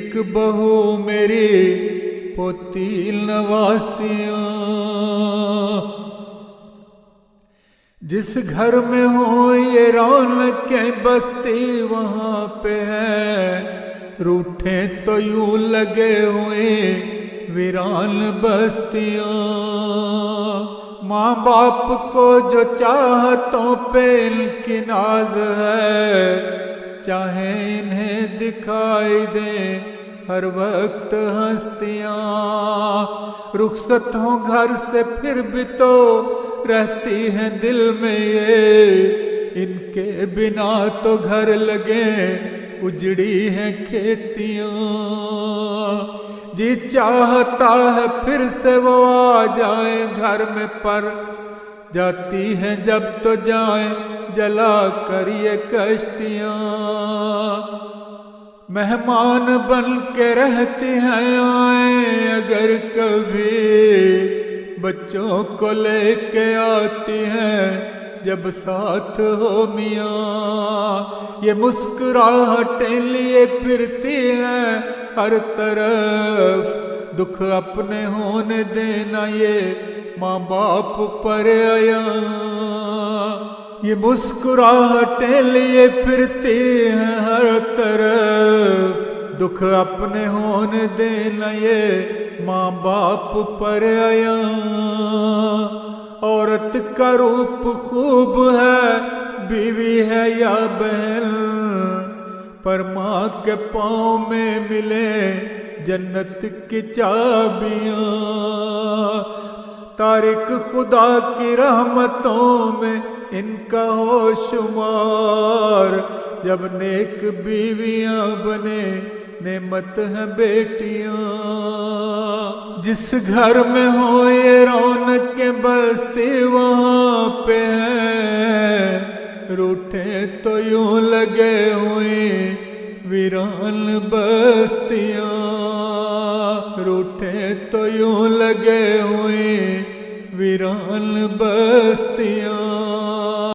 एक बहू मेरी पोती नवासियाँ। जिस घर में हो ये रौनकें बसती वहाँ पे है, रूठे तो यूं लगे हुए वीरान बस्तियाँ। माँ बाप को जो चाहतों पे इनकी नाज है, चाहे इन्हें दिखाई दे हर वक्त हस्तियाँ। रुखसत हो घर से फिर भी तो रहती हैं दिल में ये, इनके बिना तो घर लगे उजड़ी हैं खेतियाँ। जी चाहता है फिर से वो आ जाए घर में, पर जाती हैं जब तो जाए जला कर ये कश्तियाँ। मेहमान बन के रहती हैं आए अगर कभी, बच्चों को लेके आती हैं जब साथ हो मियाँ। ये मुस्कुराहटें लिए फिरती हैं हर तरफ, दुख अपने होने देना ये माँ बाप पर आया। ये मुस्कुराहटें लिए फिरती हैं हर तरफ, दुख अपने होने देना ये माँ बाप पर आया। औरत का रूप खूब है, बीवी है या बहन, पर माँ के पाँव में मिले जन्नत की चाबियाँ। तारिक खुदा की रहमतों में इनका हो शुमार, जब नेक बीवियाँ बने नेमत है बेटियाँ। जिस घर में हो ये रौनकें बसती वहाँ पे है, रूठे तो यूं लगे हुए वीरान बस्तियाँ। रूठे तो यूं लगे हुए वीरान बस्तियाँ।